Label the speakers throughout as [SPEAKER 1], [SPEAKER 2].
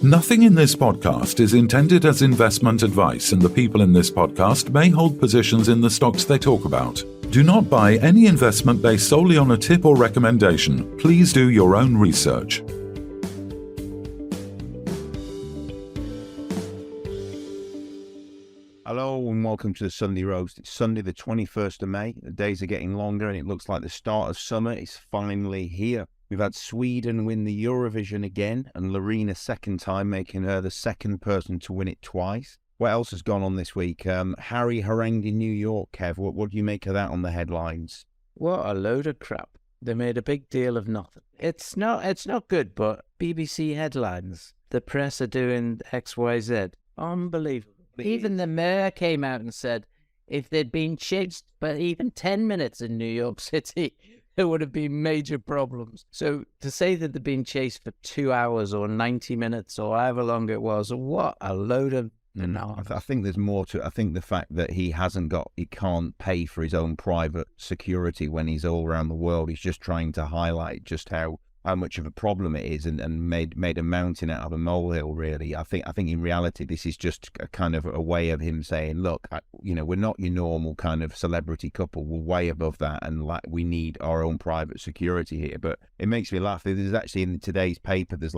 [SPEAKER 1] Nothing in this podcast is intended as investment advice, and the people in this podcast may hold positions in the stocks they talk about. Do not buy any investment based solely on a tip or recommendation. Please do your own research.
[SPEAKER 2] Hello and welcome to the Sunday Roast. It's Sunday the 21st of May. The days are getting longer and it looks like the start of summer is finally here. We've had Sweden win the Eurovision again and Loreen a second time, making her the second person to win it twice. What else has gone on this week? Harry harangued in New York, Kev. What do you make of that on the headlines?
[SPEAKER 3] What a load of crap. They made a big deal of nothing. It's not good, but BBC headlines. The press are doing XYZ. Unbelievable. Even the mayor came out and said if they'd been chased for even 10 minutes in New York City, there would have been major problems. So to say that they've been chased for 2 hours or 90 minutes or however long it was, what a load of...
[SPEAKER 2] I think there's more to it. I think the fact that he can't pay for his own private security when he's all around the world. He's just trying to highlight just how much of a problem it is and made a mountain out of a molehill, really. I think in reality, this is just a kind of a way of him saying, look, we're not your normal kind of celebrity couple. We're way above that and we need our own private security here. But it makes me laugh. There's actually in today's paper, there's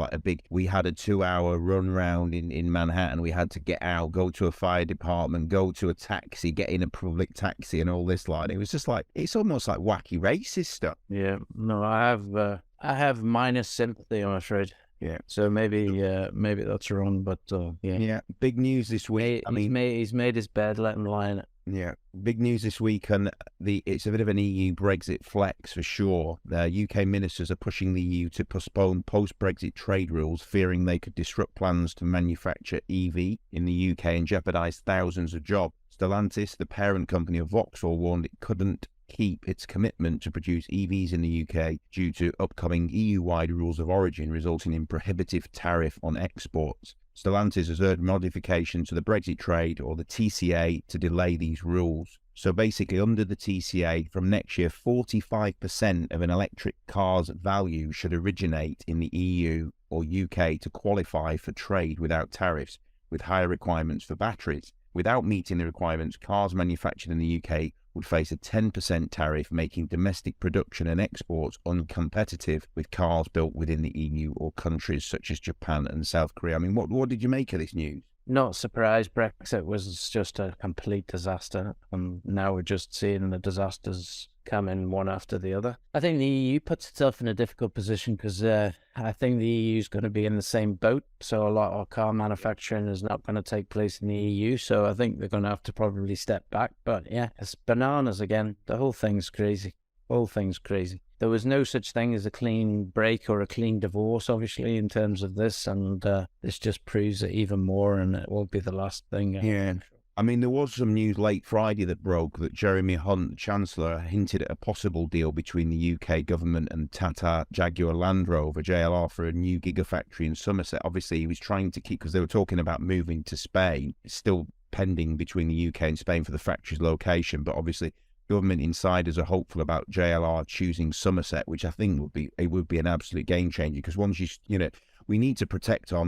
[SPEAKER 2] we had a 2-hour run round in Manhattan. We had to get out, go to a fire department, go to a taxi, get in a public taxi and all this It was just it's almost like wacky racist stuff.
[SPEAKER 3] Yeah, no, I have minus sympathy, I'm afraid.
[SPEAKER 2] Yeah.
[SPEAKER 3] So maybe that's wrong, but yeah.
[SPEAKER 2] Yeah. Big news this week.
[SPEAKER 3] He's made his bed, let him lie in it.
[SPEAKER 2] Yeah. Big news this week, and it's a bit of an EU Brexit flex for sure. The UK ministers are pushing the EU to postpone post-Brexit trade rules, fearing they could disrupt plans to manufacture EV in the UK and jeopardise thousands of jobs. Stellantis, the parent company of Vauxhall, warned it couldn't keep its commitment to produce EVs in the UK due to upcoming EU-wide rules of origin, resulting in prohibitive tariff on exports. Stellantis has urged modification to the Brexit trade or the TCA to delay these rules. So basically, under the TCA, from next year, 45% of an electric car's value should originate in the EU or UK to qualify for trade without tariffs, with higher requirements for batteries. Without meeting the requirements, cars manufactured in the UK would face a 10% tariff, making domestic production and exports uncompetitive with cars built within the EU or countries such as Japan and South Korea. I mean, what did you make of this news?
[SPEAKER 3] Not surprised. Brexit was just a complete disaster, and now we're just seeing the disasters come in one after the other. I think the EU puts itself in a difficult position because I think the EU is going to be in the same boat. So a lot of car manufacturing is not going to take place in the EU. So I think they're going to have to probably step back. But yeah, it's bananas again. The whole thing's crazy. There was no such thing as a clean break or a clean divorce, obviously, in terms of this. And this just proves it even more, and it won't be the last thing.
[SPEAKER 2] Yeah. I mean, there was some news late Friday that broke that Jeremy Hunt, the Chancellor, hinted at a possible deal between the UK government and Tata Jaguar Land Rover, JLR, for a new gigafactory in Somerset. Obviously, he was trying to keep, because they were talking about moving to Spain. It's still pending between the UK and Spain for the factory's location, but obviously government insiders are hopeful about JLR choosing Somerset, which I think would be an absolute game changer, because once we need to protect our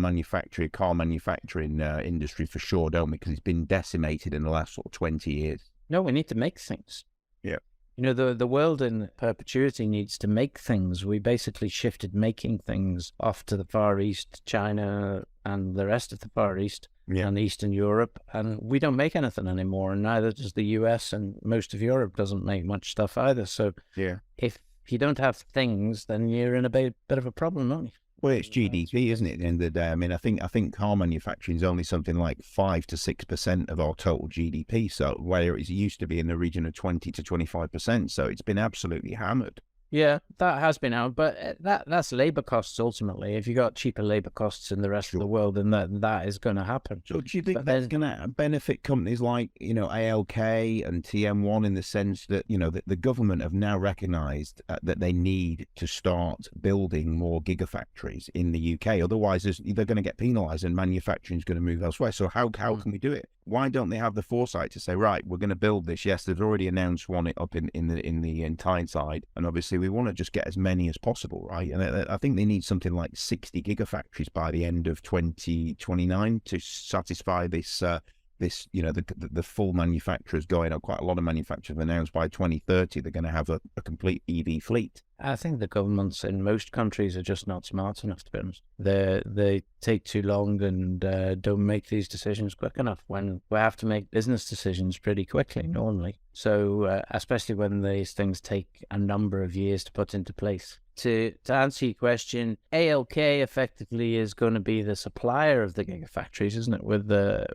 [SPEAKER 2] car manufacturing industry for sure, don't we? Because it's been decimated in the last sort of 20 years.
[SPEAKER 3] No, we need to make things.
[SPEAKER 2] Yeah.
[SPEAKER 3] The world in perpetuity needs to make things. We basically shifted making things off to the Far East, China and the rest of the Far East and Eastern Europe. And we don't make anything anymore. And neither does the US, and most of Europe doesn't make much stuff either. So if you don't have things, then you're in a bit of a problem, aren't you?
[SPEAKER 2] Well, it's GDP, isn't it, at the end of the day? I mean, I think car manufacturing is only something like 5 to 6% of our total GDP, so where it used to be in the region of 20 to 25%, so it's been absolutely hammered.
[SPEAKER 3] Yeah, that has been out, but that's labour costs ultimately. If you got cheaper labour costs in the rest of the world, then that is going to happen.
[SPEAKER 2] So do you think that's going to benefit companies like, ALK and TM1 in the sense that, the government have now recognised that they need to start building more gigafactories in the UK? Otherwise, they're going to get penalised and manufacturing is going to move elsewhere. So how can we do it? why don't they have the foresight to say, right, we're going to build this? Yes, they've already announced one up in the Tyneside, and obviously we want to just get as many as possible, right? And I think they need something like 60 gigafactories by the end of 2029 to satisfy this. The full manufacturers going up. Quite a lot of manufacturers have announced by 2030 they're going to have a complete EV fleet.
[SPEAKER 3] I think the governments in most countries are just not smart enough, to be honest. They take too long and don't make these decisions quick enough when we have to make business decisions pretty quickly normally. So especially when these things take a number of years to put into place. To answer your question, ALK effectively is going to be the supplier of the gigafactories, isn't it? With the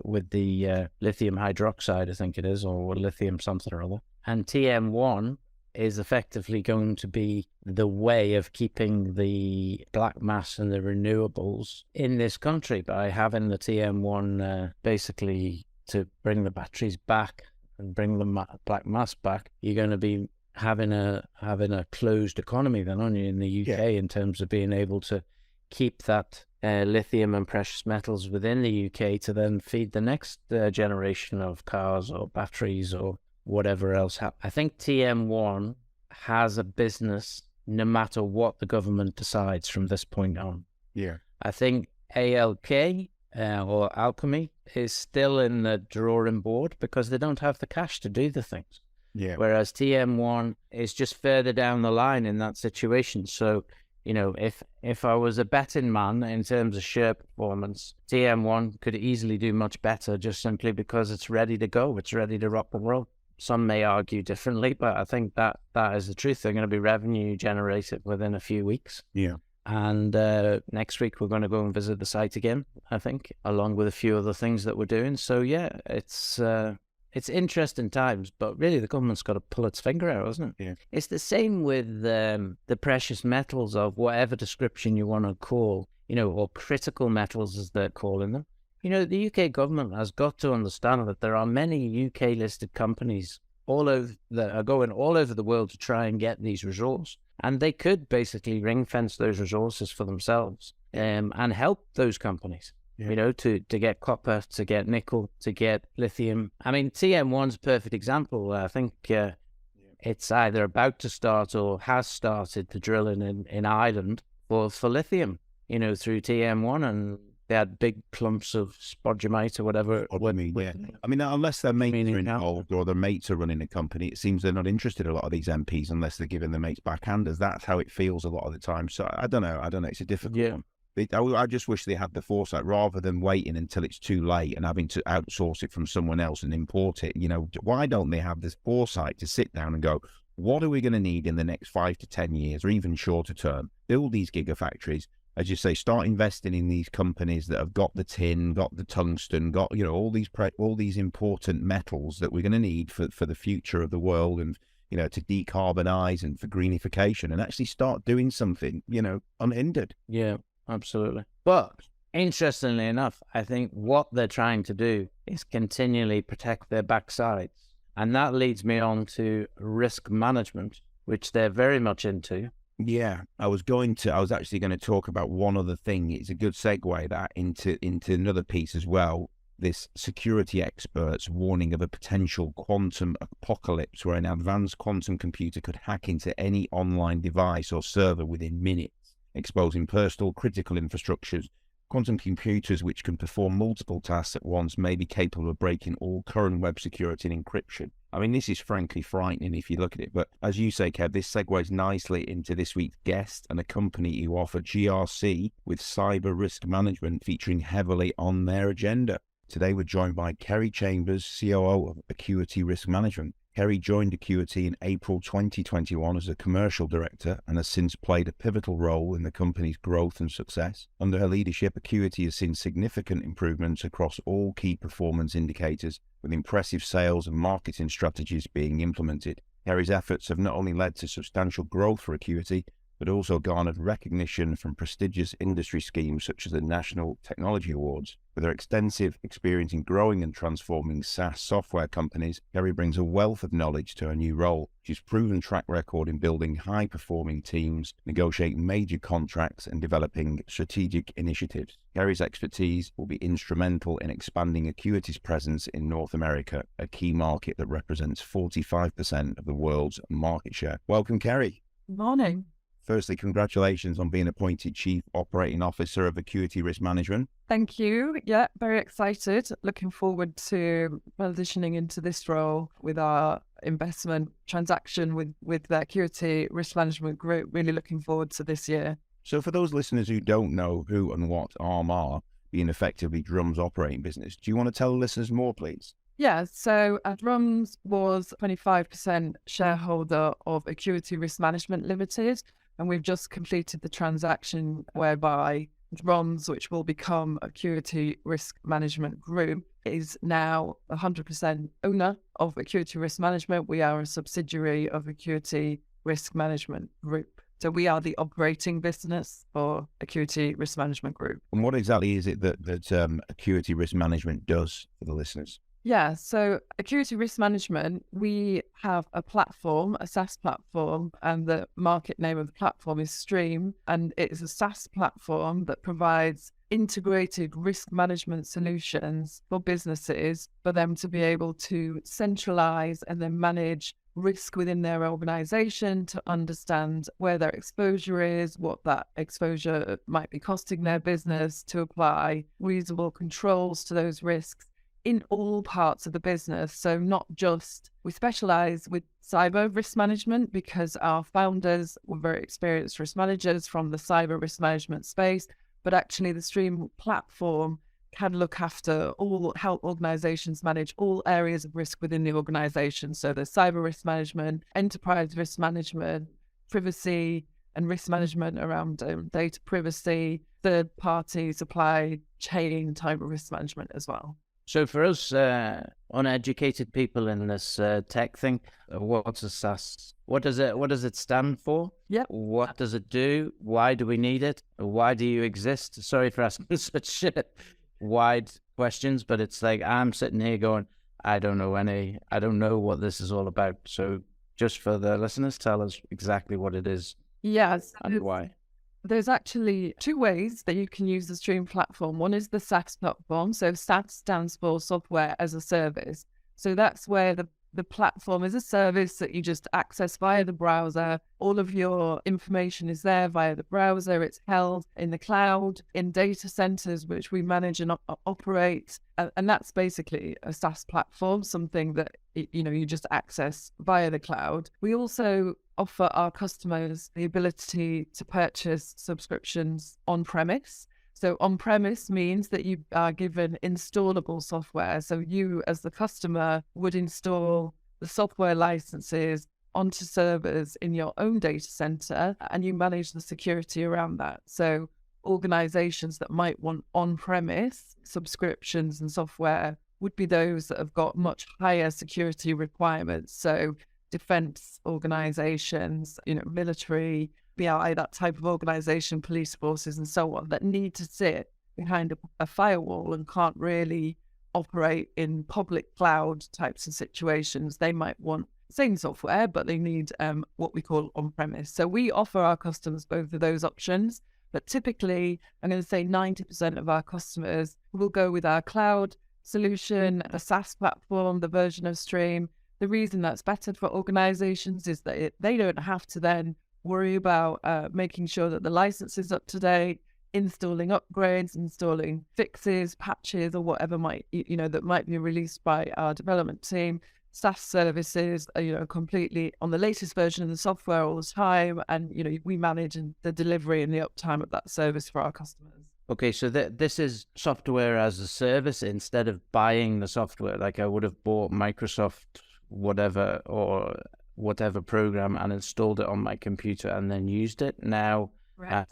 [SPEAKER 3] lithium hydroxide, I think it is, or lithium something or other. And TM1 is effectively going to be the way of keeping the black mass and the renewables in this country by having the TM1 basically to bring the batteries back and bring the black mass back. You're going to be having a closed economy then, aren't you, in the UK, in terms of being able to keep that lithium and precious metals within the UK to then feed the next generation of cars or batteries or whatever else. I think TM1 has a business no matter what the government decides from this point on.
[SPEAKER 2] Yeah.
[SPEAKER 3] I think ALK or Alchemy is still in the drawing board because they don't have the cash to do the things.
[SPEAKER 2] Yeah.
[SPEAKER 3] Whereas TM1 is just further down the line in that situation. So, if I was a betting man in terms of share performance, TM1 could easily do much better just simply because it's ready to go. It's ready to rock and roll. Some may argue differently, but I think that is the truth. They're going to be revenue generated within a few weeks.
[SPEAKER 2] Yeah.
[SPEAKER 3] And next week we're going to go and visit the site again, I think, along with a few other things that we're doing. So yeah, it's interesting times, but really the government's got to pull its finger out, hasn't it?
[SPEAKER 2] Yeah.
[SPEAKER 3] It's the same with the precious metals of whatever description you want to call, or critical metals as they're calling them. The UK government has got to understand that there are many UK listed companies that are going all over the world to try and get these resources. And they could basically ring fence those resources for themselves and help those companies. Yeah. To get copper, to get nickel, to get lithium. I mean, TM1's a perfect example. I think it's either about to start or has started the drilling in Ireland for lithium, through TM1, and they had big clumps of spodumite or whatever.
[SPEAKER 2] Yeah. I mean, unless their mates are involved or their mates are running a company, it seems they're not interested, a lot of these MPs, unless they're giving their mates backhanders. That's how it feels a lot of the time. So I don't know. It's a difficult one. I just wish they had the foresight rather than waiting until it's too late and having to outsource it from someone else and import it. Why don't they have this foresight to sit down and go, what are we going to need in the next 5 to 10 years or even shorter term? Build these gigafactories. As you say, start investing in these companies that have got the tin, got the tungsten, got all these important metals that we're going to need for the future of the world and to decarbonize and for greenification, and actually start doing something unhindered.
[SPEAKER 3] Yeah. Absolutely. But interestingly enough, I think what they're trying to do is continually protect their backsides. And that leads me on to risk management, which they're very much into.
[SPEAKER 2] Yeah, I was actually going to talk about one other thing. It's a good segue that into another piece as well. This security experts warning of a potential quantum apocalypse where an advanced quantum computer could hack into any online device or server within minutes, exposing personal critical infrastructures. Quantum computers, which can perform multiple tasks at once, may be capable of breaking all current web security and encryption. I mean, this is frankly frightening if you look at it. But as you say, Kev, this segues nicely into this week's guest and a company who offer GRC with cyber risk management featuring heavily on their agenda. Today, we're joined by Kerry Chambers, COO of Acuity Risk Management. Kerry joined Acuity in April 2021 as a commercial director and has since played a pivotal role in the company's growth and success. Under her leadership, Acuity has seen significant improvements across all key performance indicators, with impressive sales and marketing strategies being implemented. Kerry's efforts have not only led to substantial growth for Acuity, but also garnered recognition from prestigious industry schemes such as the National Technology Awards. With her extensive experience in growing and transforming SaaS software companies, Kerry brings a wealth of knowledge to her new role. She's proven track record in building high-performing teams, negotiating major contracts, and developing strategic initiatives. Kerry's expertise will be instrumental in expanding Acuity's presence in North America, a key market that represents 45% of the world's market share. Welcome, Kerry.
[SPEAKER 4] Morning.
[SPEAKER 2] Firstly, congratulations on being appointed Chief Operating Officer of Acuity Risk Management.
[SPEAKER 4] Thank you. Yeah, very excited. Looking forward to transitioning into this role with our investment transaction with the Acuity Risk Management Group. Really looking forward to this year.
[SPEAKER 2] So for those listeners who don't know who and what ARM are, being effectively Drumz operating business, do you want to tell listeners more, please?
[SPEAKER 4] Yeah, so Drumz was 25% shareholder of Acuity Risk Management Limited, and we've just completed the transaction whereby Drumz, which will become Acuity Risk Management Group, is now 100% owner of Acuity Risk Management. We are a subsidiary of Acuity Risk Management Group. So we are the operating business for Acuity Risk Management Group.
[SPEAKER 2] And what exactly is it that Acuity Risk Management does for the listeners?
[SPEAKER 4] Yeah, so Acuity Risk Management, we have a platform, a SaaS platform, and the market name of the platform is Stream, and it is a SaaS platform that provides integrated risk management solutions for businesses for them to be able to centralize and then manage risk within their organization, to understand where their exposure is, what that exposure might be costing their business, to apply reasonable controls to those risks in all parts of the business. So not just, we specialize with cyber risk management because our founders were very experienced risk managers from the cyber risk management space, but actually the Stream platform can look after help organizations manage all areas of risk within the organization. So there's cyber risk management, enterprise risk management, privacy and risk management around data privacy, third-party supply chain type of risk management as well.
[SPEAKER 3] So for us uneducated people in this tech thing, what's a SaaS? What does it stand for?
[SPEAKER 4] Yep.
[SPEAKER 3] What does it do? Why do we need it? Why do you exist? Sorry for asking such wide questions, but it's like I'm sitting here going, I don't know what this is all about. So just for the listeners, tell us exactly what it is.
[SPEAKER 4] Yes.
[SPEAKER 3] And why.
[SPEAKER 4] There's actually two ways that you can use the Stream platform. One is the SaaS platform. So SaaS stands for software as a service. So that's where the platform is a service that you just access via the browser. All of your information is there via the browser. It's held in the cloud, in data centers, which we manage and operate. And that's basically a SaaS platform, something that you just access via the cloud. We also offer our customers the ability to purchase subscriptions on-premise. So on-premise means that you are given installable software. So you, as the customer, would install the software licenses onto servers in your own data center, and you manage the security around that. So organizations that might want on-premise subscriptions and software would be those that have got much higher security requirements. So defense organizations, military, BI, that type of organization, police forces and so on, that need to sit behind a firewall and can't really operate in public cloud types of situations. They might want same software, but they need what we call on-premise. So we offer our customers both of those options, but typically, I'm going to say 90% of our customers will go with our cloud solution, a SaaS platform, the version of Stream. The reason that's better for organizations is that they don't have to then worry about making sure that the license is up to date, installing upgrades, installing fixes, patches, or whatever that might be released by our development team. SaaS services are, completely on the latest version of the software all the time, and we manage the delivery and the uptime of that service for our customers.
[SPEAKER 3] Okay, so this is software as a service instead of buying the software. Like I would have bought Microsoft whatever or whatever program and installed it on my computer and then used it. Now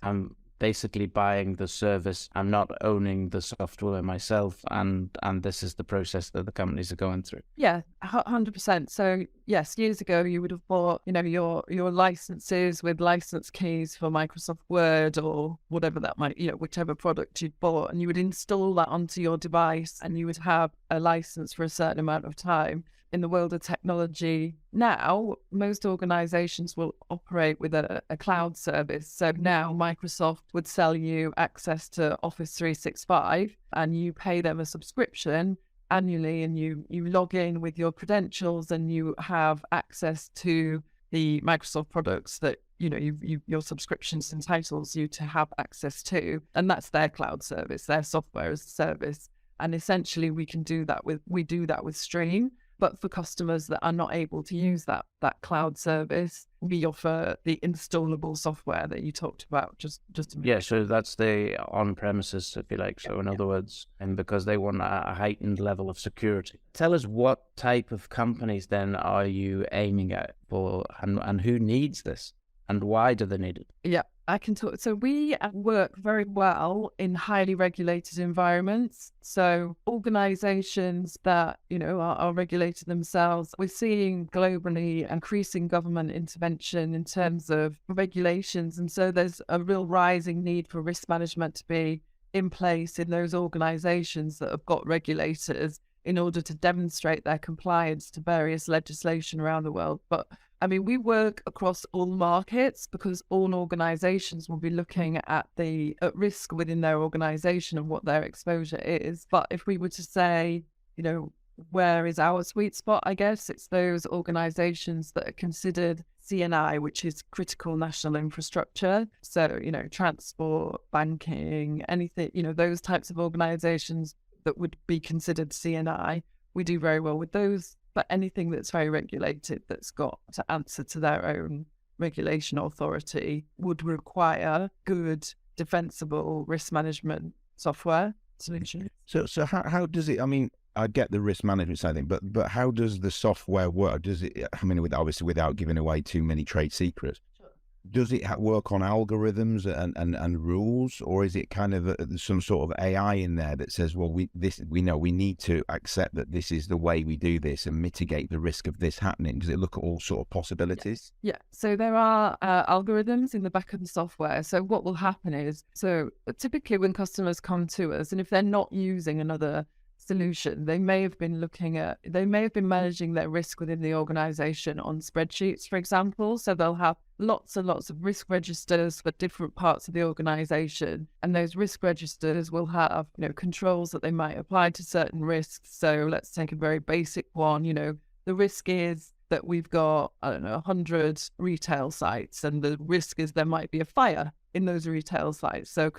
[SPEAKER 3] I'm basically buying the service. I'm not owning the software myself, and this is the process that the companies are going through.
[SPEAKER 4] Yeah, 100%. So yes, years ago you would have bought, your licenses with license keys for Microsoft Word or whatever that might, whichever product you'd bought, and you would install that onto your device and you would have a license for a certain amount of time. In the world of technology now, most organizations will operate with a cloud service. So now Microsoft would sell you access to Office 365 and you pay them a subscription annually, and you log in with your credentials and you have access to the Microsoft products that your subscriptions entitles you to have access to, and that's their cloud service, their software as a service. And essentially we do that with Stream. But for customers that are not able to use that cloud service, we offer the installable software that you talked about.
[SPEAKER 3] So that's the on-premises, if you like. So in other words, and because they want a heightened level of security. Tell us, what type of companies then are you aiming at for, and who needs this, and why do they need it?
[SPEAKER 4] Yeah, I can talk. So we work very well in highly regulated environments. So organizations that, are regulated themselves. We're seeing globally increasing government intervention in terms of regulations. And so there's a real rising need for risk management to be in place in those organizations that have got regulators in order to demonstrate their compliance to various legislation around the world. But we work across all markets because all organizations will be looking at risk within their organization and what their exposure is. But if we were to say, where is our sweet spot, I guess it's those organizations that are considered CNI, which is critical national infrastructure. So, transport, banking, anything, those types of organizations that would be considered CNI. We do very well with those. But anything that's very regulated, that's got to answer to their own regulation authority, would require good, defensible risk management software solution.
[SPEAKER 2] So how does it? I get the risk management side of thing, but how does the software work? Does it? Obviously, without giving away too many trade secrets. Does it work on algorithms and rules, or is it kind of some sort of AI in there that says, well, we know we need to accept that this is the way we do this and mitigate the risk of this happening? Does it look at all sort of possibilities?
[SPEAKER 4] Yeah. So there are algorithms in the back of the software. So what will happen is, typically when customers come to us, and if they're not using another solution, they may have been managing their risk within the organization on spreadsheets, for example. So they'll have lots and lots of risk registers for different parts of the organization, and those risk registers will have controls that they might apply to certain risks. So let's take a very basic one. The risk is that we've got 100 retail sites, and the risk is there might be a fire in those retail sites. So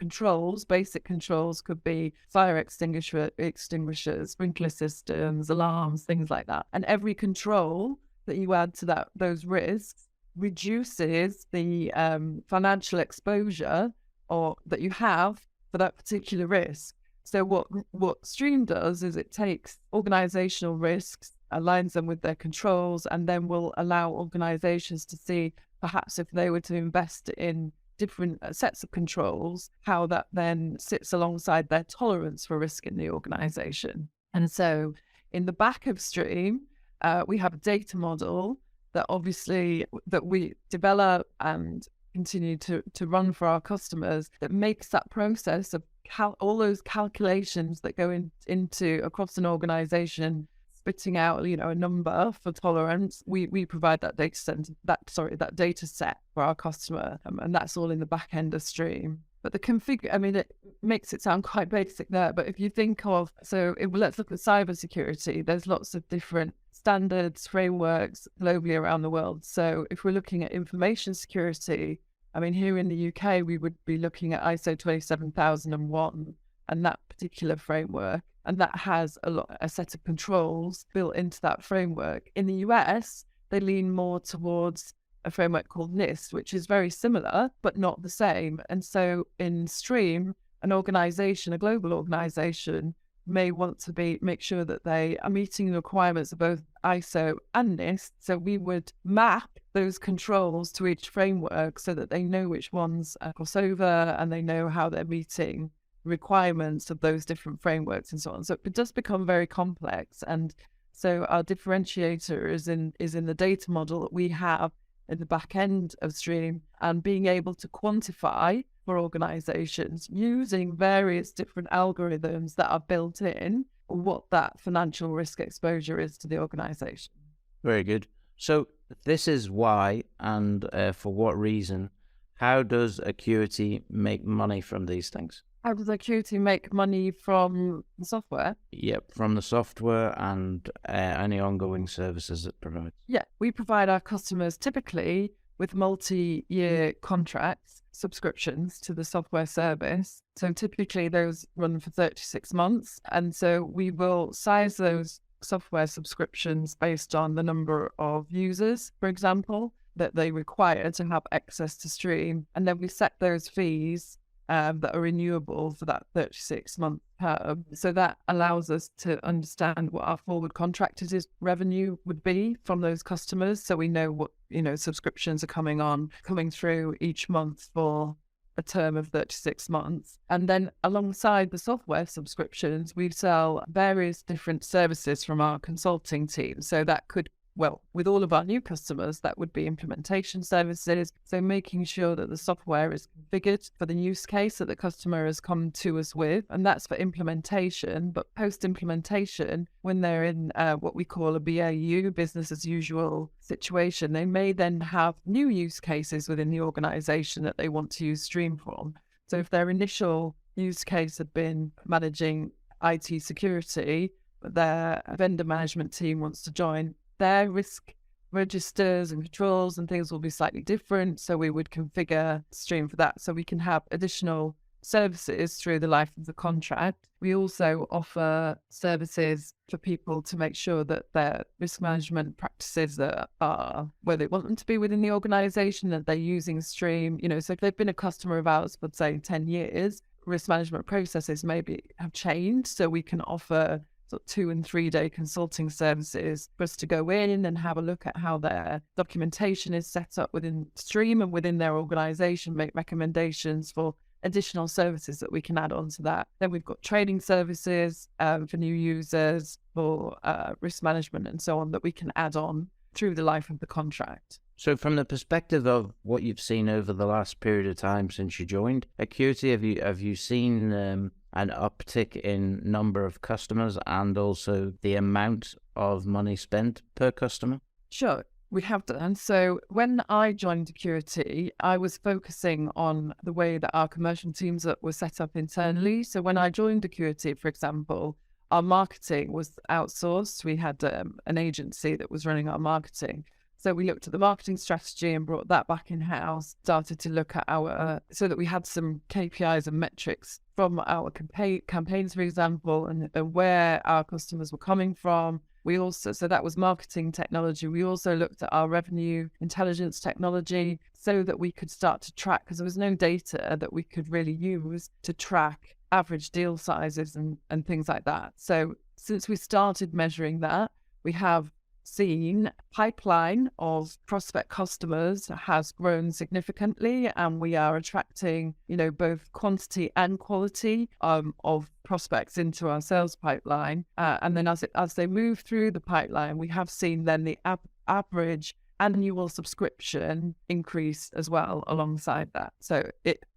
[SPEAKER 4] basic controls could be fire extinguishers, sprinkler systems, alarms, things like that. And every control that you add to those risks reduces the financial exposure that you have for that particular risk. So what Stream does is it takes organizational risks, aligns them with their controls, and then will allow organizations to see, perhaps if they were to invest in different sets of controls, how that then sits alongside their tolerance for risk in the organization. And so in the back of Stream, we have a data model that we develop and continue to run for our customers, that makes that process of all those calculations that go into across an organization, spitting out a number for tolerance. We provide that data set for our customer, and that's all in the back end of Stream. But the it makes it sound quite basic there, but if you think of, let's look at cybersecurity. There's lots of different standards, frameworks globally around the world. So if we're looking at information security, here in the UK, we would be looking at ISO 27001 and that particular framework. And that has a set of controls built into that framework. In the US, they lean more towards a framework called NIST, which is very similar, but not the same. And so in Stream, a global organization may want to make sure that they are meeting the requirements of both ISO and NIST. So we would map those controls to each framework so that they know which ones cross over and they know how they're meeting requirements of those different frameworks and so on. So it does become very complex. And So our differentiator is in the data model that we have in the back end of Stream, and being able to quantify for organizations using various different algorithms that are built in what that financial risk exposure is to the organization.
[SPEAKER 3] Very good. So this is why, and for what reason, how does Acuity make money from these things?
[SPEAKER 4] How does Acuity make money from the software?
[SPEAKER 3] Yep, from the software and any ongoing services it provides.
[SPEAKER 4] Yeah, we provide our customers typically with multi-year contracts, subscriptions to the software service. So typically those run for 36 months. And so we will size those software subscriptions based on the number of users, for example, that they require to have access to Stream. And then we set those fees that are renewable for that 36-month term. So that allows us to understand what our forward contracted revenue would be from those customers. So we know what, subscriptions are coming through each month for a term of 36 months. And then alongside the software subscriptions, we sell various different services from our consulting team. So that could, with all of our new customers, that would be implementation services. So making sure that the software is configured for the use case that the customer has come to us with. And that's for implementation. But post-implementation, when they're in what we call a BAU, business as usual situation, they may then have new use cases within the organization that they want to use Stream from. So if their initial use case had been managing IT security, but their vendor management team wants to join, their risk registers and controls and things will be slightly different. So we would configure Stream for that. So we can have additional services through the life of the contract. We also offer services for people to make sure that their risk management practices are where they want them to be within the organization, that they're using Stream. So if they've been a customer of ours for, say, 10 years, risk management processes maybe have changed. So we can offer 2 and 3 day consulting services for us to go in and have a look at how their documentation is set up within Stream and within their organization, make recommendations for additional services that we can add on to that. Then we've got training services for new users, for risk management and so on, that we can add on through the life of the contract.
[SPEAKER 3] So from the perspective of what you've seen over the last period of time since you joined Acuity, have you seen an uptick in number of customers and also the amount of money spent per customer?
[SPEAKER 4] Sure, we have done. So when I joined Acuity, I was focusing on the way that our commercial teams were set up internally. So when I joined Acuity, for example, our marketing was outsourced. We had an agency that was running our marketing. So we looked at the marketing strategy and brought that back in-house, started to look at so that we had some KPIs and metrics from our campaigns, for example, and where our customers were coming from. So that was marketing technology. We also looked at our revenue intelligence technology so that we could start to track, because there was no data that we could really use to track average deal sizes and things like that. So since we started measuring that, we have seen pipeline of prospect customers has grown significantly, and we are attracting, both quantity and quality of prospects into our sales pipeline. And then as they move through the pipeline, we have seen then the average annual subscription increase as well alongside that. So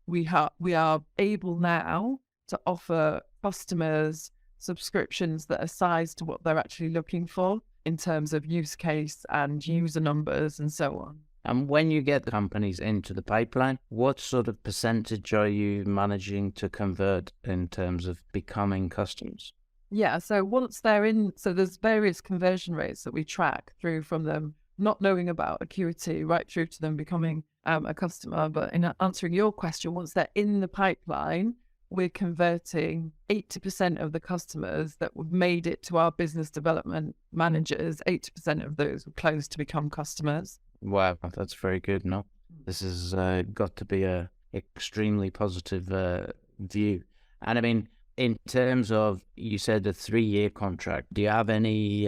[SPEAKER 4] we are able now to offer customers subscriptions that are sized to what they're actually looking for in terms of use case and user numbers and so on.
[SPEAKER 3] And when you get the companies into the pipeline, what sort of percentage are you managing to convert in terms of becoming customers?
[SPEAKER 4] Yeah, so once they're in, so there's various conversion rates that we track through from them not knowing about Acuity right through to them becoming a customer. But in answering your question, once they're in the pipeline, we're converting 80% of the customers that have made it to our business development managers. 80% of those were close to become customers.
[SPEAKER 3] Wow, that's very good. No, this has got to be a extremely positive view. And I mean, in terms of, you said a 3-year contract, do you have any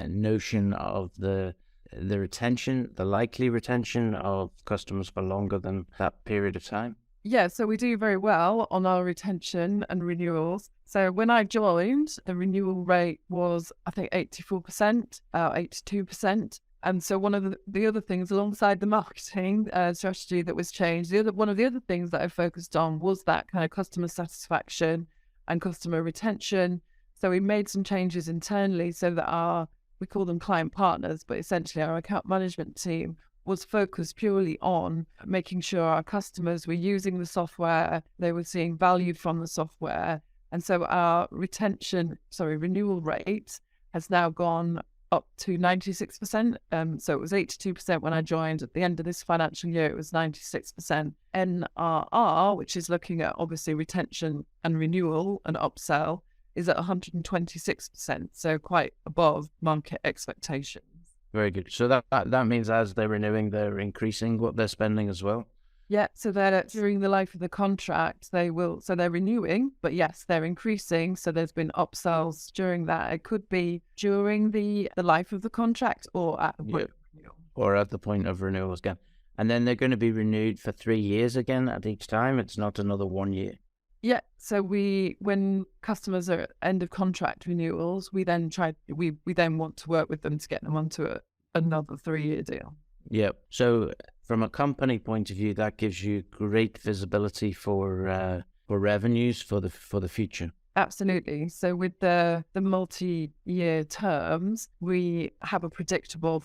[SPEAKER 3] notion of the retention, the likely retention of customers for longer than that period of time?
[SPEAKER 4] Yeah, so we do very well on our retention and renewals. So when I joined, the renewal rate was, I think, 84%, 82%. And so one of the other things alongside the marketing strategy that was changed, one of the other things that I focused on was that kind of customer satisfaction and customer retention. So we made some changes internally so that we call them client partners, but essentially our account management team was focused purely on making sure our customers were using the software, they were seeing value from the software. And so our renewal rate has now gone up to 96%. So it was 82% when I joined. At the end of this financial year, it was 96%. NRR, which is looking at obviously retention and renewal and upsell, is at 126%. So quite above market expectations.
[SPEAKER 3] Very good. So that means as they're renewing, they're increasing what they're spending as well?
[SPEAKER 4] Yeah, so they're during the life of the contract, they're renewing, but yes, they're increasing. So there's been upsells during that. It could be during the life of the contract or at the point of renewal.
[SPEAKER 3] Or at the point of renewal again. And then they're going to be renewed for 3 years again at each time. It's not another 1 year.
[SPEAKER 4] Yeah, so when customers are at end of contract renewals, we then want to work with them to get them onto another 3-year deal.
[SPEAKER 3] Yeah. So from a company point of view, that gives you great visibility for revenues for the future.
[SPEAKER 4] Absolutely. So with the multi-year terms, we have a predictable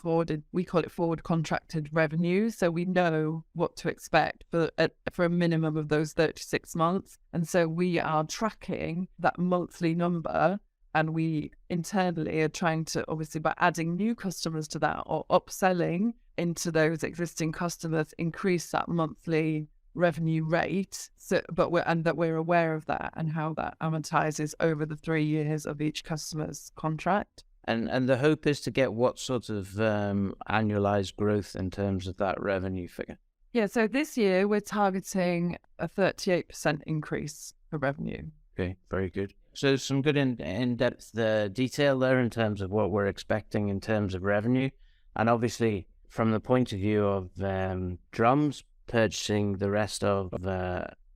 [SPEAKER 4] we call it forward contracted revenue. So we know what to expect for a minimum of those 36 months. And so we are tracking that monthly number, and we internally are trying to, obviously by adding new customers to that or upselling into those existing customers, increase that monthly revenue rate, that we're aware of that and how that amortizes over the 3 years of each customer's contract.
[SPEAKER 3] And the hope is to get what sort of annualized growth in terms of that revenue figure?
[SPEAKER 4] Yeah, so this year we're targeting a 38% increase for revenue.
[SPEAKER 3] Okay, very good. So some good in-depth detail there in terms of what we're expecting in terms of revenue. And obviously, from the point of view of Drumz purchasing the rest of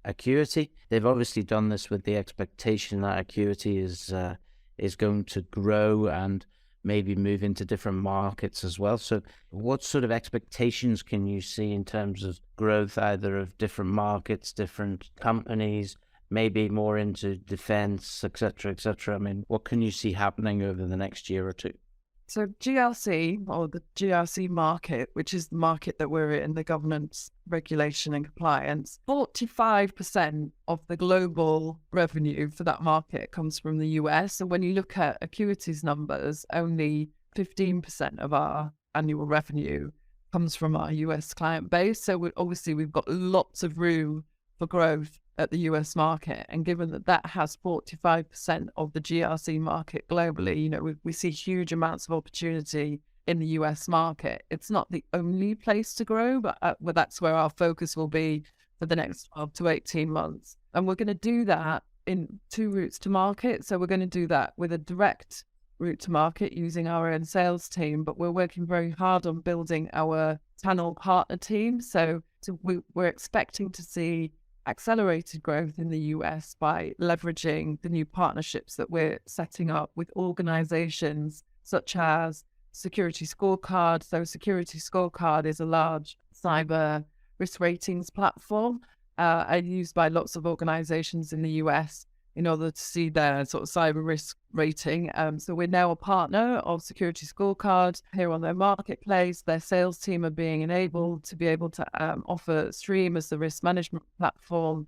[SPEAKER 3] Acuity, they've obviously done this with the expectation that Acuity is going to grow and maybe move into different markets as well. So what sort of expectations can you see in terms of growth, either of different markets, different companies, maybe more into defense, etc., etc.? I mean, what can you see happening over the next year or two?
[SPEAKER 4] So GRC, or the GRC market, which is the market that we're in, the governance, regulation and compliance, 45% of the global revenue for that market comes from the US. And when you look at Acuity's numbers, only 15% of our annual revenue comes from our US client base. So we've got lots of room for growth at the US market. And given that has 45% of the GRC market globally, we see huge amounts of opportunity in the US market. It's not the only place to grow, but that's where our focus will be for the next 12 to 18 months. And we're going to do that in 2 routes to market. So we're going to do that with a direct route to market using our own sales team, but we're working very hard on building our channel partner team. So we're expecting to see accelerated growth in the US by leveraging the new partnerships that we're setting up with organizations such as Security Scorecard. So Security Scorecard is a large cyber risk ratings platform and used by lots of organizations in the US in order to see their sort of cyber risk rating. So we're now a partner of Security Scorecard here on their marketplace. Their sales team are being enabled to be able to offer Stream as the risk management platform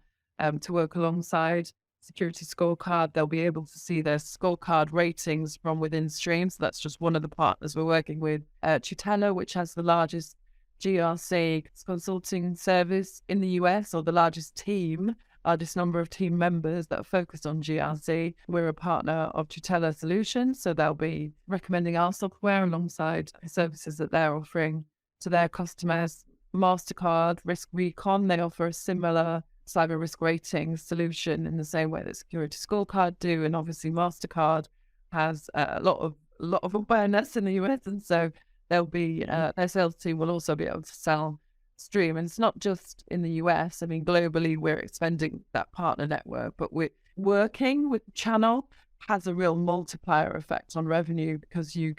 [SPEAKER 4] to work alongside Security Scorecard. They'll be able to see their scorecard ratings from within Stream. So that's just one of the partners we're working with. Tutela, which has the largest GRC consulting service in the US, or the largest number of team members that are focused on GRC. We're a partner of Tutela Solutions, so they'll be recommending our software alongside services that they're offering to their customers. MasterCard, Risk Recon, they offer a similar cyber risk rating solution in the same way that Security Scorecard do, and obviously MasterCard has a lot of awareness in the US, and so they'll be their sales team will also be able to sell stream. And it's not just in the US. I mean, globally, we're expanding that partner network, but we're working with channel has a real multiplier effect on revenue because you're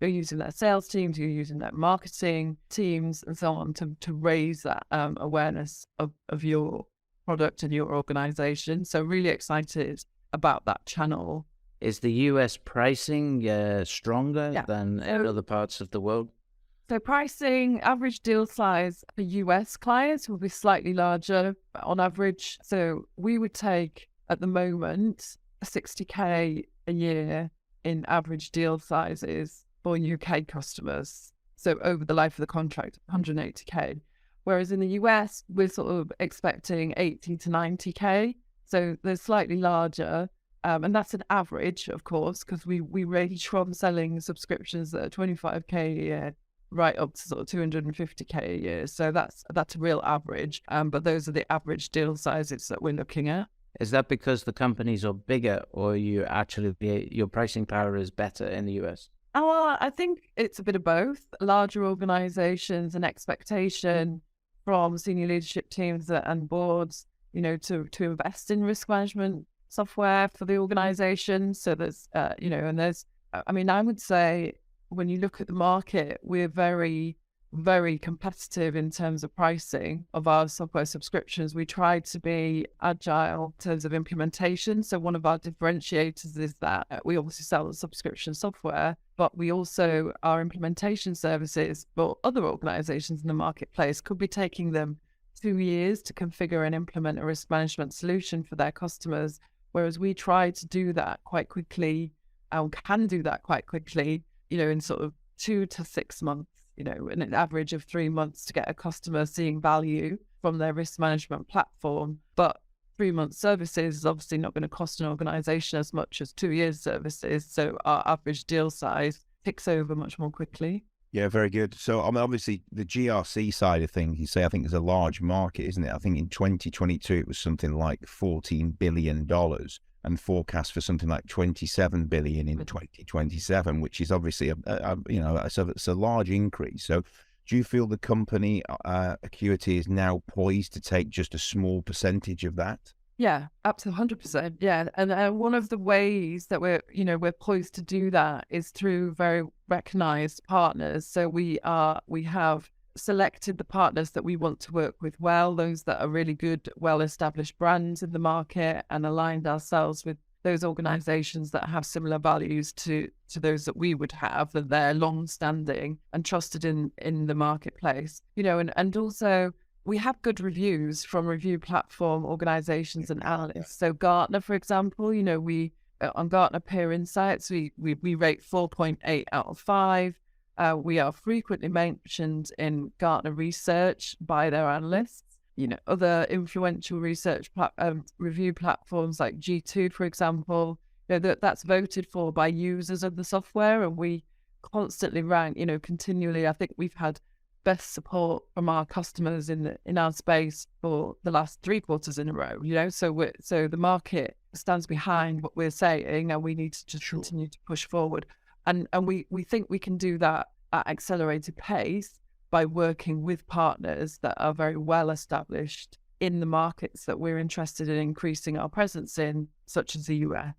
[SPEAKER 4] using their sales teams, you're using their marketing teams and so on to raise that awareness of your product and your organization. So really excited about that channel.
[SPEAKER 3] Is the US pricing stronger than in other parts of the world?
[SPEAKER 4] So pricing, average deal size for US clients will be slightly larger on average. So we would take, at the moment, 60K a year in average deal sizes for UK customers. So over the life of the contract, 180K. Whereas in the US, we're sort of expecting 80 to 90K. So they're slightly larger. And that's an average, of course, because we range from selling subscriptions that are 25K a year right up to sort of 250K a year. So that's a real average. But those are the average deal sizes that we're looking at.
[SPEAKER 3] Is that because the companies are bigger, or your pricing power is better in the US?
[SPEAKER 4] Oh, I think it's a bit of both. Larger organizations and expectation from senior leadership teams and boards, to invest in risk management software for the organization. So there's, I would say when you look at the market, we're very, very competitive in terms of pricing of our software subscriptions. We try to be agile in terms of implementation. So one of our differentiators is that we obviously sell the subscription software, but we also, our implementation services for other organizations in the marketplace could be taking them 2 years to configure and implement a risk management solution for their customers. Whereas we try to do that quite quickly and can do that quite quickly, in sort of 2 to 6 months, in an average of 3 months to get a customer seeing value from their risk management platform. But 3-month services is obviously not going to cost an organization as much as 2 years services. So our average deal size ticks over much more quickly.
[SPEAKER 2] Yeah, very good. So, obviously, the GRC side of things, you say, I think is a large market, isn't it? I think in 2022, it was something like $14 billion and forecast for something like $27 billion in 2027, which is obviously, it's a large increase. So do you feel the company, Acuity, is now poised to take just a small percentage of that?
[SPEAKER 4] Yeah, up to 100%. Yeah. And one of the ways that we're poised to do that is through very recognized partners. So we have selected the partners that we want to work with well, those that are really good, well-established brands in the market, and aligned ourselves with those organizations that have similar values to those that we would have, that they're long-standing and trusted in the marketplace. And also we have good reviews from review platform organizations and analysts. So Gartner, for example, we on Gartner Peer Insights, we rate 4.8 out of 5. We are frequently mentioned in Gartner research by their analysts. Other influential research review platforms like G2, for example, that's voted for by users of the software, and we constantly rank, continually. I think we've had best support from our customers in our space for the last 3 quarters in a row. So the market stands behind what we're saying, and we need to just continue to push forward. And we think we can do that at accelerated pace by working with partners that are very well established in the markets that we're interested in increasing our presence in, such as the US.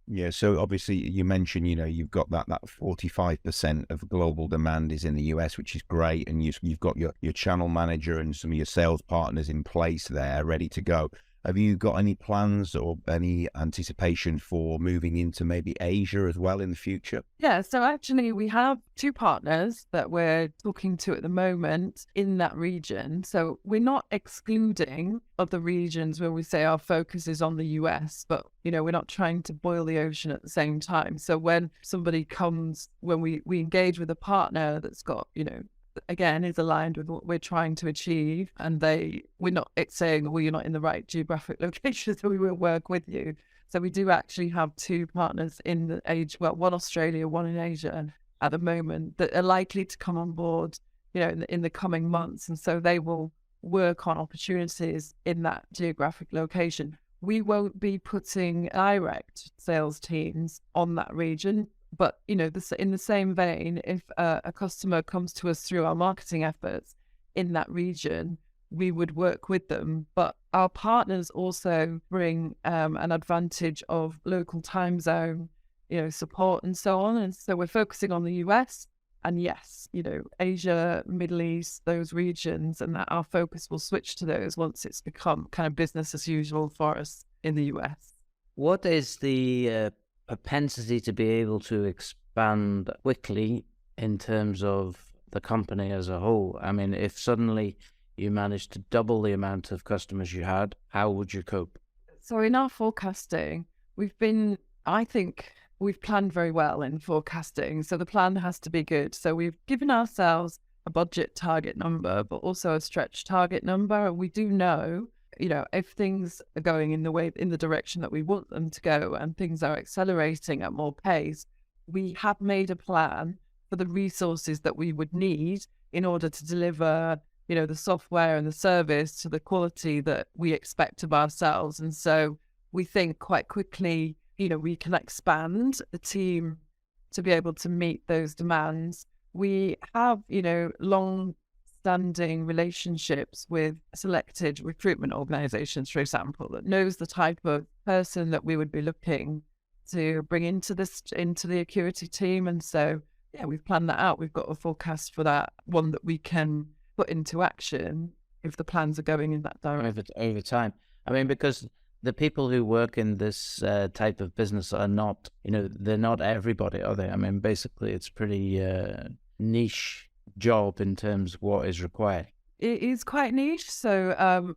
[SPEAKER 2] Yeah, so obviously you mentioned, you've got that 45% of global demand is in the US, which is great, and you've got your channel manager and some of your sales partners in place there, ready to go. Have you got any plans or any anticipation for moving into maybe Asia as well in the future?
[SPEAKER 4] Yeah, so actually we have 2 partners that we're talking to at the moment in that region. So we're not excluding other regions where we say our focus is on the US, but, we're not trying to boil the ocean at the same time. So when somebody comes, when we engage with a partner that's got, again, is aligned with what we're trying to achieve, and we're not saying, well, you're not in the right geographic location, so we won't work with you. So we do actually have 2 partners in the age, well, one Australia, one in Asia at the moment, that are likely to come on board, in the coming months. And so they will work on opportunities in that geographic location. We won't be putting direct sales teams on that region. But, in the same vein, if a customer comes to us through our marketing efforts, in that region, we would work with them. But our partners also bring an advantage of local time zone, support and so on. And so we're focusing on the US and yes, Asia, Middle East, those regions, and that our focus will switch to those once it's become kind of business as usual for us in the US.
[SPEAKER 3] What is the propensity to be able to expand quickly in terms of the company as a whole? I mean, if suddenly you managed to double the amount of customers you had, how would you cope?
[SPEAKER 4] So in our forecasting, I think we've planned very well in forecasting. So the plan has to be good. So we've given ourselves a budget target number, but also a stretch target number. And we do know, if things are going in the direction that we want them to go and things are accelerating at more pace, we have made a plan for the resources that we would need in order to deliver, the software and the service to the quality that we expect of ourselves. And so we think quite quickly, we can expand the team to be able to meet those demands. We have, long-standing relationships with selected recruitment organizations, for example, that knows the type of person that we would be looking to bring into the Acuity team. And so, we've planned that out. We've got a forecast for that, one that we can put into action if the plans are going in that direction.
[SPEAKER 3] Over time. I mean, because the people who work in this type of business are not, they're not everybody, are they? I mean, basically, it's pretty niche job in terms of what is required.
[SPEAKER 4] It is quite niche. So,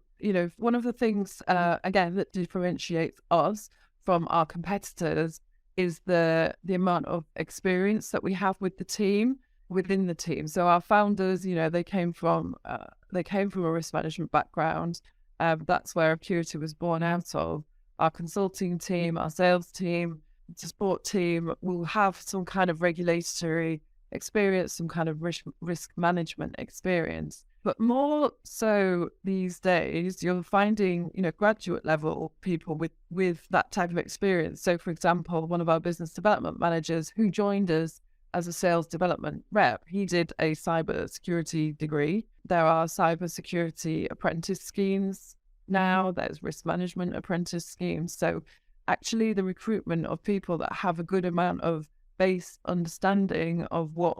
[SPEAKER 4] one of the things, again, that differentiates us from our competitors is the amount of experience that we have with the team, within the team. So our founders, they came from a risk management background. That's where Acuity was born out of. Our consulting team, our sales team, support team will have some kind of regulatory experience, some kind of risk management experience. But more so these days, you're finding, graduate level people with that type of experience. So, for example, one of our business development managers who joined us as a sales development rep, he did a cybersecurity degree. There are cybersecurity apprentice schemes now. There's risk management apprentice schemes. So actually the recruitment of people that have a good amount of base understanding of what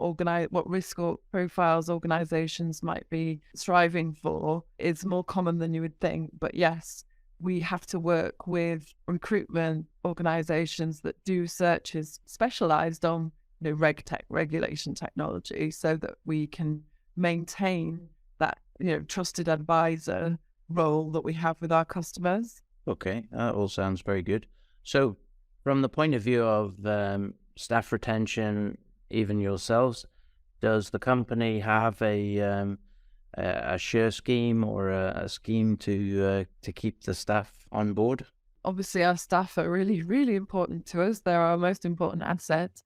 [SPEAKER 4] risk or profiles organizations might be striving for is more common than you would think. But yes, we have to work with recruitment organizations that do searches specialized on regulation technology, so that we can maintain that trusted advisor role that we have with our customers.
[SPEAKER 3] Okay, that all sounds very good. So from the point of view of staff retention, even yourselves, does the company have a share scheme or a scheme to keep the staff on board?
[SPEAKER 4] Obviously, our staff are really, really important to us. They're our most important asset.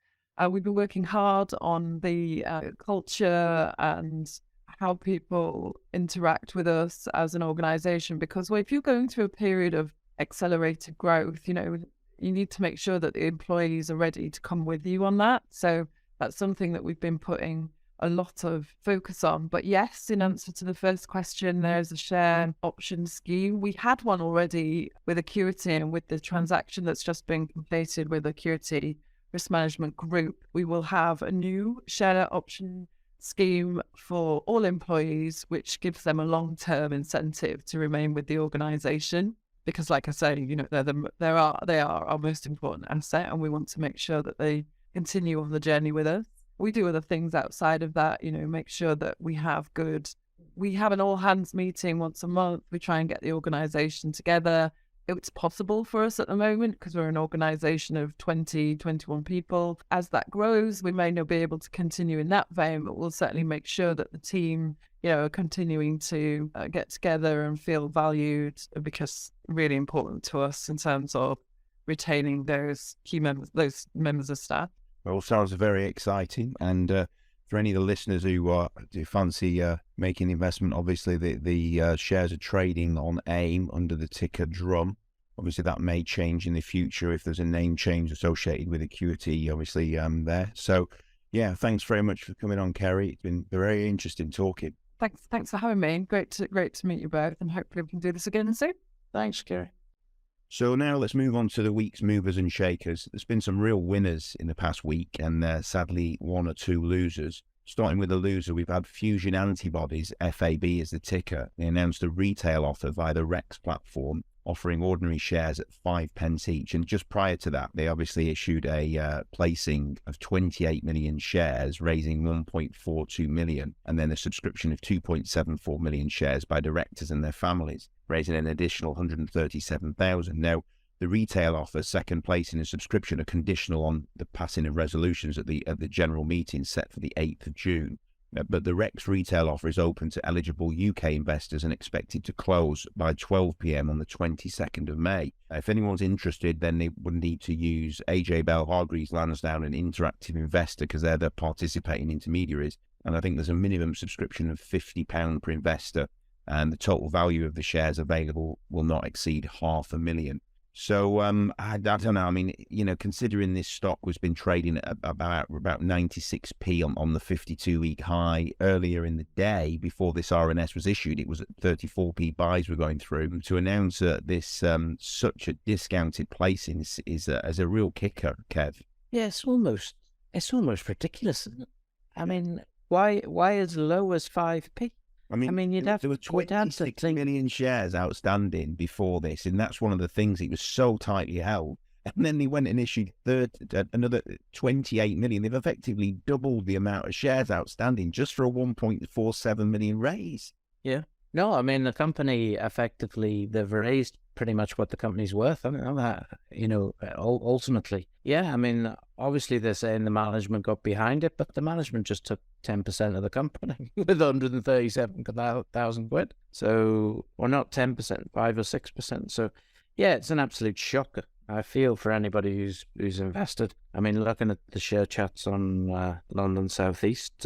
[SPEAKER 4] We've been working hard on the culture and how people interact with us as an organization, because if you're going through a period of accelerated growth, you need to make sure that the employees are ready to come with you on that. So that's something that we've been putting a lot of focus on. But yes, in answer to the first question, there's a share option scheme. We had one already with Acuity, and with the transaction that's just been completed with Acuity Risk Management Group, we will have a new share option scheme for all employees, which gives them a long-term incentive to remain with the organization. Because like I say, they are our most important asset, and we want to make sure that they continue on the journey with us. We do other things outside of that, make sure that we have an all hands meeting once a month. We try and get the organization together. It's possible for us at the moment because we're an organization of 20, 21 people. As that grows, we may not be able to continue in that vein, but we'll certainly make sure that the team, are continuing to get together and feel valued, because really important to us in terms of retaining those key members, those members of staff.
[SPEAKER 2] Well, sounds very exciting. And for any of the listeners who do fancy making investment, obviously the shares are trading on AIM under the ticker DRUM. Obviously, that may change in the future if there's a name change associated with Acuity, obviously there. So, yeah, thanks very much for coming on, Kerry. It's been very interesting talking.
[SPEAKER 4] Thanks for having me. Great to meet you both, and hopefully we can do this again soon.
[SPEAKER 3] Thanks, Kerry.
[SPEAKER 2] So now let's move on to the week's movers and shakers. There's been some real winners in the past week, and sadly 1 or 2 losers. Starting with the loser, we've had Fusion Antibodies, FAB is the ticker. They announced a retail offer via the Rex platform, offering ordinary shares at 5p each. And just prior to that, they obviously issued a placing of 28 million shares, raising 1.42 million, and then a subscription of 2.74 million shares by directors and their families, raising an additional 137,000. Now, the retail offer, second place in a subscription, are conditional on the passing of resolutions at the general meeting set for the 8th of June. But the Rex retail offer is open to eligible UK investors and expected to close by 12 p.m. on the 22nd of May. If anyone's interested, then they would need to use AJ Bell, Hargreaves Lansdown and Interactive Investor, because they're the participating intermediaries. And I think there's a minimum subscription of £50 per investor, and the total value of the shares available will not exceed £500,000. So I don't know. I mean, considering this stock was been trading at about 96p on the 52-week high earlier in the day before this RNS was issued, it was at 34p buys were going through. To announce this such a discounted placing is a real kicker, Kev.
[SPEAKER 3] Yeah, it's almost ridiculous, isn't it? I mean, why as low as 5p?
[SPEAKER 2] I mean, there were 26 million shares outstanding before this, and that's one of the things. It was so tightly held. And then they went and issued another 28 million. They've effectively doubled the amount of shares outstanding just for a 1.47 million raise.
[SPEAKER 3] Yeah. No, I mean, the company effectively, they've raised pretty much what the company's worth. I mean, that, ultimately. Yeah, I mean, obviously they're saying the management got behind it, but the management just took 10% of the company with 137,000 quid. So, or not 10%, 5 or 6%. So, yeah, it's an absolute shocker. I feel for anybody who's invested. I mean, looking at the share chats on London Southeast,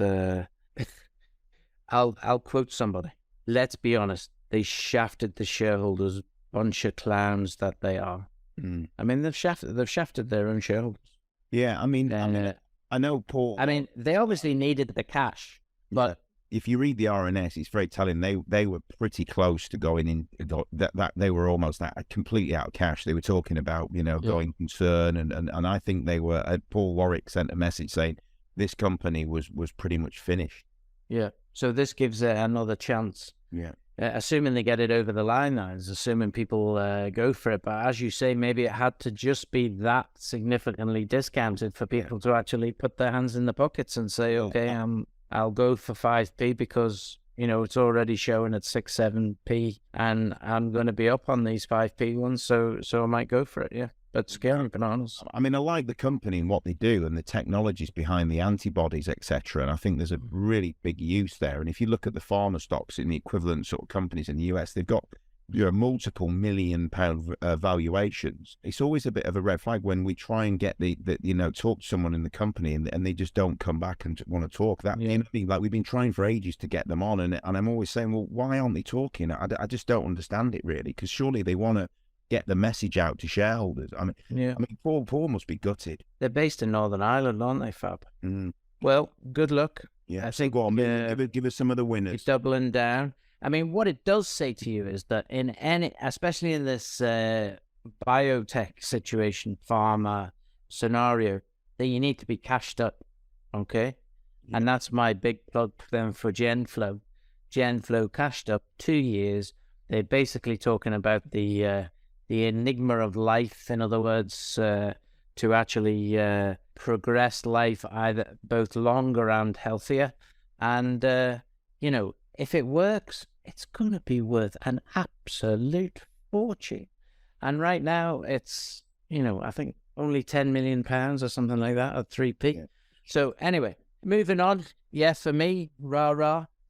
[SPEAKER 3] I'll quote somebody. Let's be honest, they shafted the shareholders, bunch of clowns that they are. Mm. I mean, they've shafted their own shareholders.
[SPEAKER 2] Yeah, I mean, I know Paul.
[SPEAKER 3] I mean, they obviously needed the cash, but
[SPEAKER 2] if you read the RNS, it's very telling. They were pretty close to going in. That they were almost completely out of cash. They were talking about going concern, and I think they were. Paul Warwick sent a message saying this company was pretty much finished.
[SPEAKER 3] Yeah. So this gives it another chance.
[SPEAKER 2] Yeah.
[SPEAKER 3] Assuming they get it over the line, assuming people go for it. But as you say, maybe it had to just be that significantly discounted for people to actually put their hands in the pockets and say, okay, I'll go for 5p because, it's already showing at 6, 7p and I'm going to be up on these 5p ones. So I might go for it. Yeah. But scary bananas.
[SPEAKER 2] I mean, I like the company and what they do and the technologies behind the antibodies, etc. And I think there's a really big use there. And if you look at the pharma stocks in the equivalent sort of companies in the US, they've got multiple £1 million valuations. It's always a bit of a red flag when we try and get talk to someone in the company and they just don't come back and want to talk. Like we've been trying for ages to get them on, and I'm always saying, well, why aren't they talking? I just don't understand it really, because surely they want to get the message out to shareholders. I mean, Paul must be gutted.
[SPEAKER 3] They're based in Northern Ireland, aren't they, Fab? Mm. Well, good luck.
[SPEAKER 2] Yeah, I think. Go on, give us some of the winners.
[SPEAKER 3] Doubling down. I mean, what it does say to you is that especially in this biotech situation, pharma scenario, that you need to be cashed up. Okay, and that's my big plug then for Genflow. Genflow cashed up 2 years. They're basically talking about the enigma of life, in other words, to actually progress life either both longer and healthier. And, if it works, it's going to be worth an absolute fortune. And right now it's, I think only £10 million or something like that at 3p. Yeah. So anyway, moving on. Yeah, for me,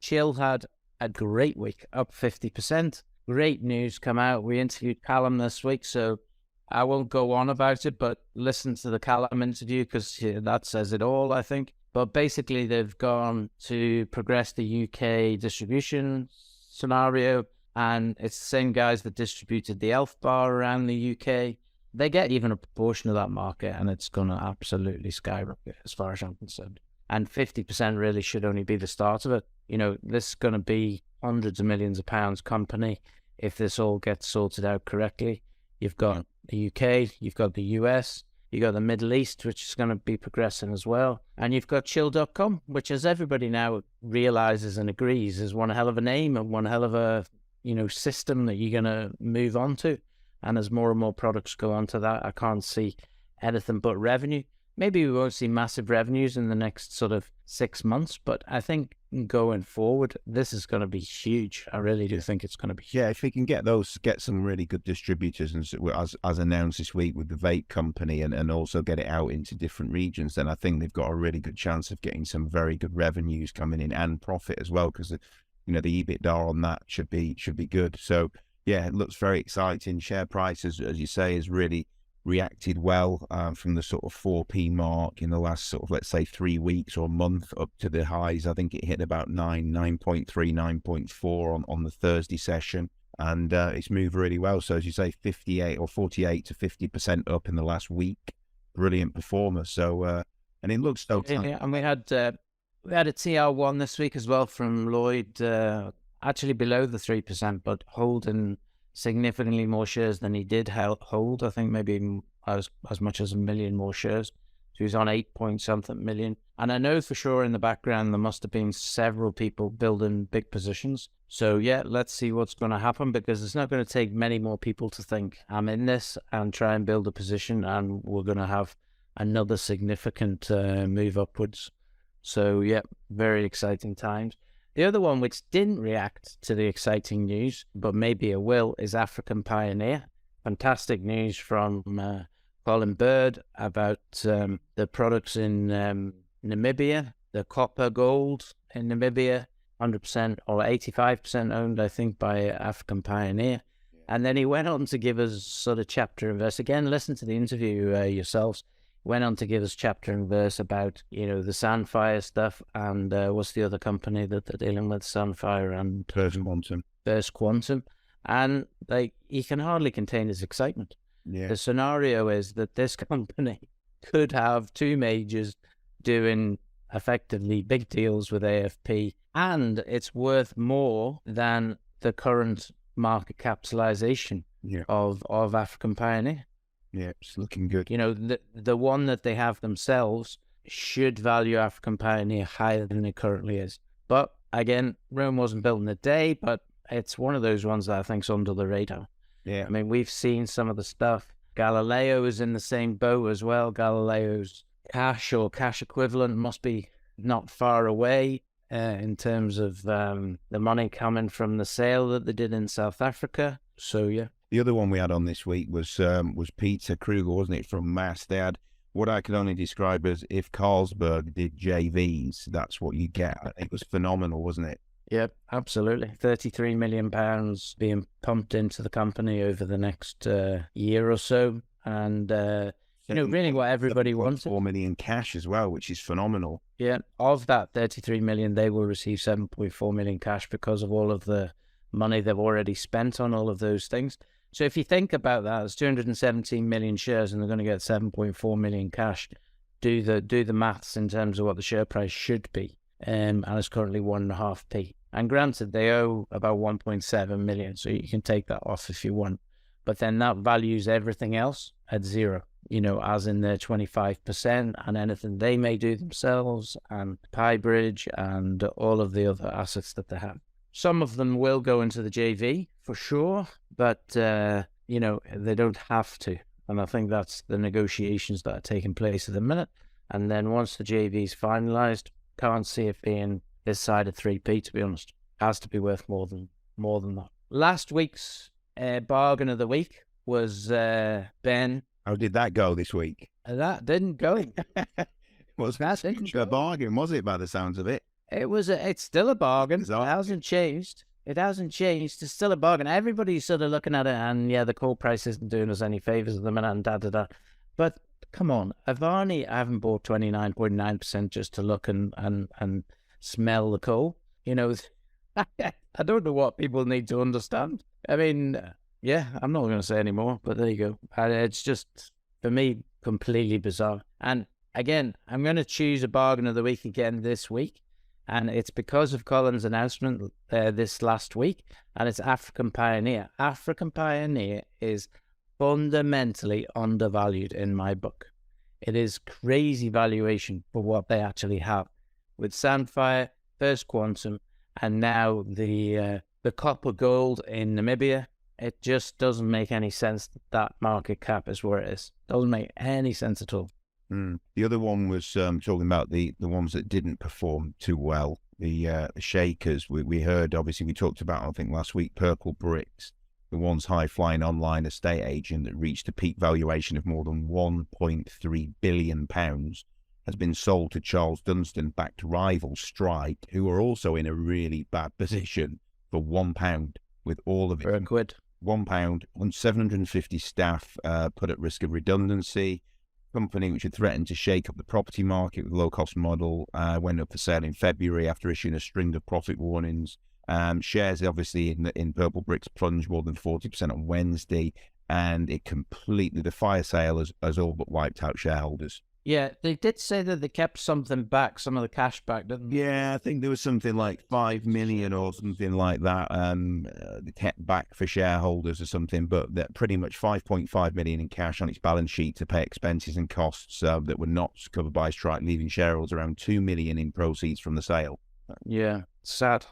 [SPEAKER 3] Chill had a great week, up 50%. Great news come out. We interviewed Callum this week, so I won't go on about it, but listen to the Callum interview because that says it all, I think. But basically, they've gone to progress the UK distribution scenario, and it's the same guys that distributed the Elf Bar around the UK. They get even a proportion of that market, and it's going to absolutely skyrocket as far as I'm concerned. And 50% really should only be the start of it. You know, this is going to be hundreds of millions of pounds company if this all gets sorted out correctly. You've got the UK, you've got the US, you've got the Middle East, which is going to be progressing as well. And you've got chill.com, which, as everybody now realizes and agrees, is one hell of a name and one hell of a, you know, system that you're going to move on to. And as more and more products go onto that, I can't see anything but revenue. Maybe we won't see massive revenues in the next sort of 6 months, but I think going forward, this is going to be huge. I really do think it's going to be huge.
[SPEAKER 2] Yeah, if we can get some really good distributors, and as announced this week with the vape company, and also get it out into different regions, then I think they've got a really good chance of getting some very good revenues coming in and profit as well, because you know, the EBITDA on that should be good. So yeah, it looks very exciting. Share price, as you say, has really reacted well from the sort of 4p mark in the last sort of, let's say, 3 weeks or a month up to the highs. I think it hit about 9.3, 9.4 on the Thursday session, and it's moved really well. So as you say, 58 or 48 to 50% up in the last week. Brilliant performance. So and it looks so.
[SPEAKER 3] Yeah, and we had a TR1 this week as well from Lloyd, actually below the 3%, but holding significantly more shares than he did hold. I think maybe as much as 1 million more shares. So he's on 8-point-something million. And I know for sure in the background there must have been several people building big positions. So yeah, let's see what's going to happen, because it's not going to take many more people to think I'm in this and try and build a position, and we're going to have another significant move upwards. So yeah, very exciting times. The other one which didn't react to the exciting news, but maybe it will, is African Pioneer. Fantastic news from Colin Bird about the products in Namibia, the copper gold in Namibia, 100% or 85% owned, I think, by African Pioneer. And then he went on to give us sort of chapter and verse. Again, listen to the interview yourselves. Went on to give us chapter and verse about, you know, the Sandfire stuff, and what's the other company that they're dealing with? Sandfire and First Quantum. And like, he can hardly contain his excitement.
[SPEAKER 2] Yeah.
[SPEAKER 3] The scenario is that this company could have two majors doing effectively big deals with AFP, and it's worth more than the current market capitalization of African Pioneer.
[SPEAKER 2] Yeah, it's looking good.
[SPEAKER 3] You know, the one that they have themselves should value African Pioneer higher than it currently is. But again, Rome wasn't built in a day, but it's one of those ones that I think's under the radar.
[SPEAKER 2] Yeah.
[SPEAKER 3] I mean, we've seen some of the stuff. Galileo is in the same boat as well. Galileo's cash or cash equivalent must be not far away in terms of the money coming from the sale that they did in South Africa. So, yeah.
[SPEAKER 2] The other one we had on this week was Peter Kruger, wasn't it, from Mass? They had what I could only describe as, if Carlsberg did JVs, that's what you get. I think it was phenomenal, wasn't it?
[SPEAKER 3] Yep, absolutely. £33 million being pumped into the company over the next year or so. And, you know, really what everybody wanted.
[SPEAKER 2] 4 million cash as well, which is phenomenal.
[SPEAKER 3] Yeah, of that 33 million, they will receive 7.4 million cash because of all of the money they've already spent on all of those things. So if you think about that, it's 217 million shares and they're going to get 7.4 million cash. Do the maths in terms of what the share price should be. And it's currently 1.5p. And granted, they owe about 1.7 million, so you can take that off if you want. But then that values everything else at zero, you know, as in their 25% and anything they may do themselves, and PieBridge and all of the other assets that they have. Some of them will go into the JV for sure, but, you know, they don't have to. And I think that's the negotiations that are taking place at the minute. And then once the JV is finalised, can't see it being this side of 3p, to be honest. Has to be worth more than that. Last week's bargain of the week was Ben.
[SPEAKER 2] How did that go this week?
[SPEAKER 3] That didn't go.
[SPEAKER 2] Was that a bargain, was it, by the sounds of it?
[SPEAKER 3] It's still a bargain. It hasn't changed. It's still a bargain. Everybody's sort of looking at it, and yeah, the coal price isn't doing us any favours at the minute, and da-da-da. But come on, Avani, I haven't bought 29.9% just to look and smell the coal. You know, I don't know what people need to understand. I mean, yeah, I'm not going to say any more, but there you go. It's just, for me, completely bizarre. And again, I'm going to choose a bargain of the week again this week. And it's because of Colin's announcement this last week, and it's African Pioneer. African Pioneer is fundamentally undervalued in my book. It is crazy valuation for what they actually have. With Sandfire, First Quantum, and now the copper gold in Namibia, it just doesn't make any sense that market cap is where it is. Doesn't make any sense at all.
[SPEAKER 2] The other one was talking about the ones that didn't perform too well, the shakers. We heard, obviously, we talked about, I think last week, Purple Bricks, the once high-flying online estate agent that reached a peak valuation of more than £1.3 billion, has been sold to Charles Dunstan-backed rival Stride, who are also in a really bad position, for £1, with all of it.
[SPEAKER 3] For a quid.
[SPEAKER 2] £1 on 750 staff put at risk of redundancy. Company which had threatened to shake up the property market with low-cost model went up for sale in February after issuing a string of profit warnings. Shares, obviously, in Purple Bricks plunged more than 40% on Wednesday, and it completely, the fire sale has all but wiped out shareholders.
[SPEAKER 3] Yeah, they did say that they kept something back, some of the cash back, didn't they?
[SPEAKER 2] Yeah, I think there was something like 5 million or something like that they kept back for shareholders or something, but that pretty much 5.5 million in cash on its balance sheet to pay expenses and costs that were not covered by Strike, leaving shareholders around 2 million in proceeds from the sale.
[SPEAKER 3] Yeah, sad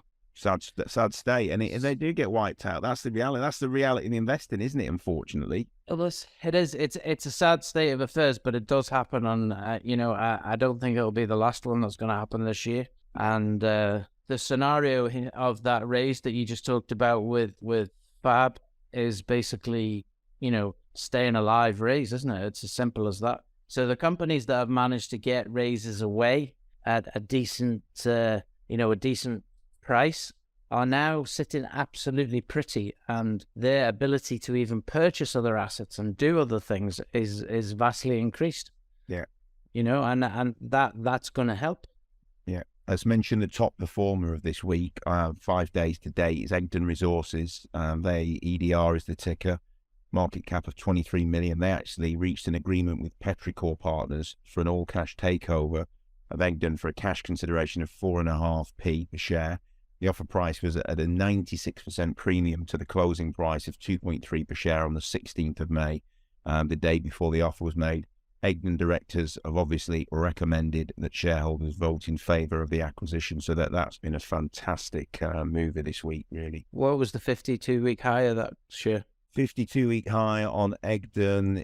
[SPEAKER 2] state, and they do get wiped out. That's the reality. That's the reality in investing, isn't it? Unfortunately,
[SPEAKER 3] it is. It's a sad state of affairs, but it does happen. On I don't think it'll be the last one that's going to happen this year. And the scenario of that raise that you just talked about with Fab is basically staying alive raise, isn't it? It's as simple as that. So the companies that have managed to get raises away at a decent price are now sitting absolutely pretty, and their ability to even purchase other assets and do other things is vastly increased.
[SPEAKER 2] Yeah,
[SPEAKER 3] and that's going to help.
[SPEAKER 2] Yeah, as mentioned, the top performer of this week, 5 days to date, is Egdon Resources. They EDR is the ticker, market cap of 23 million. They actually reached an agreement with Petrichor Partners for an all-cash takeover of Egdon for a cash consideration of 4.5p per share. The offer price was at a 96% premium to the closing price of 2.3 per share on the 16th of May, the day before the offer was made. Egdon directors have obviously recommended that shareholders vote in favour of the acquisition, so that's been a fantastic mover this week, really.
[SPEAKER 3] What was the 52-week high of that share?
[SPEAKER 2] 52-week high on Egdon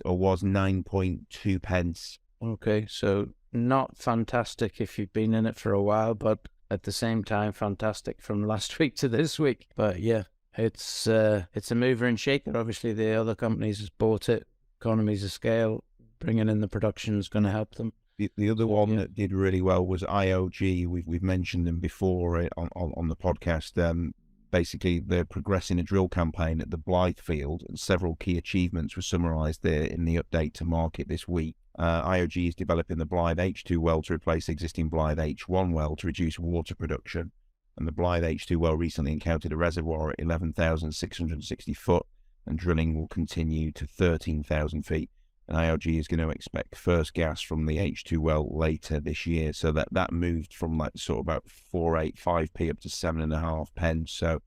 [SPEAKER 2] was 9.2 pence.
[SPEAKER 3] Okay, so not fantastic if you've been in it for a while, but at the same time, fantastic from last week to this week. But yeah, it's a mover and shaker. Obviously, the other companies has bought it. Economies of scale, bringing in the production is going to help them.
[SPEAKER 2] The other one that did really well was IOG. We've mentioned them before on the podcast. Basically, they're progressing a drill campaign at the Blythe field, and several key achievements were summarised there in the update to market this week. IOG is developing the Blythe H2 well to replace the existing Blythe H1 well to reduce water production. And the Blythe H2 well recently encountered a reservoir at 11,660 foot, and drilling will continue to 13,000 feet. And IOG is going to expect first gas from the H2 well later this year. So that moved from sort of about 4.85p up to 7.5 pence. So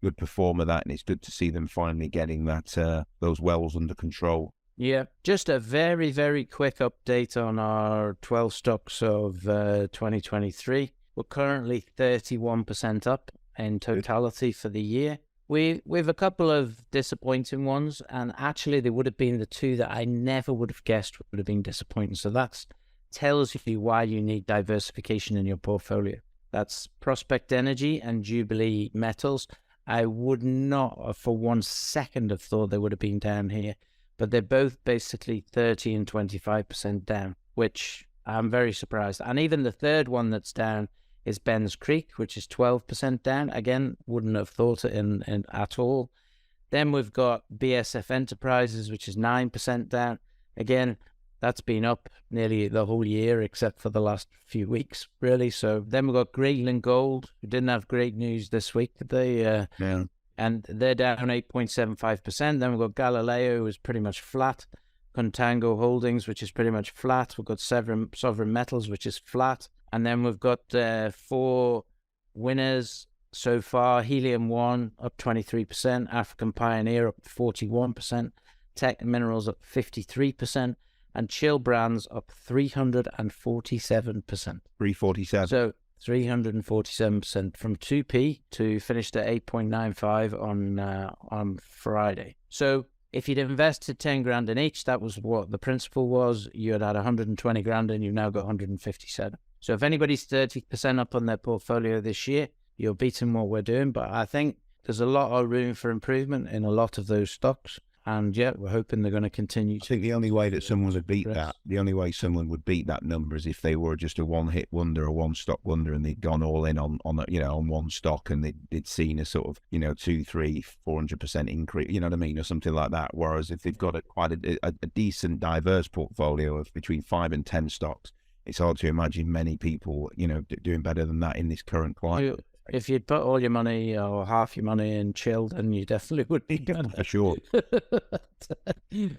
[SPEAKER 2] good performer that, and it's good to see them finally getting those wells under control.
[SPEAKER 3] Yeah, just a very, very quick update on our 12 stocks of 2023. We're currently 31% up in totality for the year. We've a couple of disappointing ones, and actually they would have been the two that I never would have guessed would have been disappointing. So that tells you why you need diversification in your portfolio. That's Prospect Energy and Jubilee Metals. I would not for 1 second have thought they would have been down here, but they're both basically 30 and 25% down, which I'm very surprised. And even the third one that's down is Ben's Creek, which is 12% down. Again, wouldn't have thought it in at all. Then we've got BSF Enterprises, which is 9% down. Again, that's been up nearly the whole year, except for the last few weeks, really. So then we've got Greatland Gold, who didn't have great news this week, did they? And they're down 8.75%. Then we've got Galileo, who's pretty much flat. Contango Holdings, which is pretty much flat. We've got Sovereign Metals, which is flat. And then we've got 4 winners so far. Helium One up 23%, African Pioneer up 41%, Tech Minerals up 53%, and Chill Brands up 347%.
[SPEAKER 2] 347.
[SPEAKER 3] So 347% from 2p to finished at 8.95 on Friday. So if you'd invested 10 grand in each, that was what the principal was. You had 120 grand and you've now got 157. So if anybody's 30% up on their portfolio this year, you're beating what we're doing. But I think there's a lot of room for improvement in a lot of those stocks. And yeah, we're hoping they're going to continue.
[SPEAKER 2] I think the only way that someone would beat that, the only way someone would beat that number is if they were just a one-hit wonder, a one-stock wonder, and they'd gone all in on one stock, and they'd seen a sort of 200, 300, 400% increase, you know what I mean, or something like that. Whereas if they've got quite a decent, diverse portfolio of between 5 and 10 stocks, it's hard to imagine many people, doing better than that in this current climate.
[SPEAKER 3] If you'd put all your money or half your money in Chilled, then you definitely would be good.
[SPEAKER 2] For sure.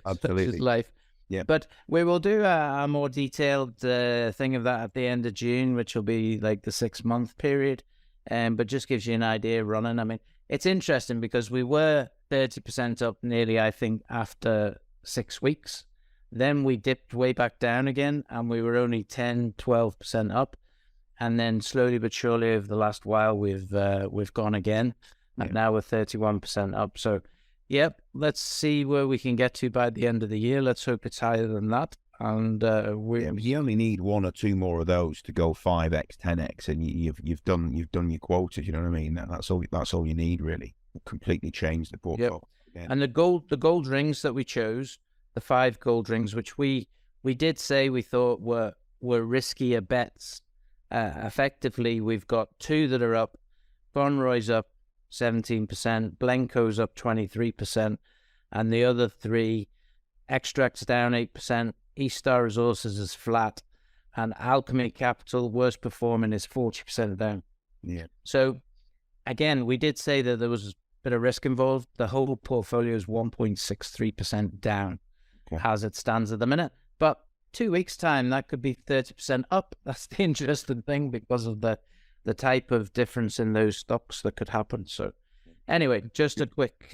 [SPEAKER 2] Absolutely.
[SPEAKER 3] Such is life.
[SPEAKER 2] Yeah.
[SPEAKER 3] But we will do a more detailed thing of that at the end of June, which will be like the 6-month period. But just gives you an idea running. I mean, it's interesting because we were 30% up nearly, I think, after 6 weeks. Then we dipped way back down again, and we were only 10, 12% up. And then slowly but surely over the last while, we've gone again. And now we're 31% up. So, yep, let's see where we can get to by the end of the year. Let's hope it's higher than that. And
[SPEAKER 2] you only need 1 or 2 more of those to go 5x, 10x, and you've done your quotas. You know what I mean? That's all you need, really. Completely change the portfolio.
[SPEAKER 3] Yep. And the gold rings that we chose, the 5 gold rings, which we did say we thought were riskier bets. Effectively, we've got 2 that are up. Bonroy's up 17%, Blenco's up 23%, and the other 3, Extract's down 8%, East Star Resources is flat, and Alchemy Capital, worst performing, is 40% down.
[SPEAKER 2] Yeah.
[SPEAKER 3] So, again, we did say that there was a bit of risk involved. The whole portfolio is 1.63% down as it stands at the minute. But 2 weeks' time, that could be 30% up. That's the interesting thing because of the type of difference in those stocks that could happen. So anyway, just a quick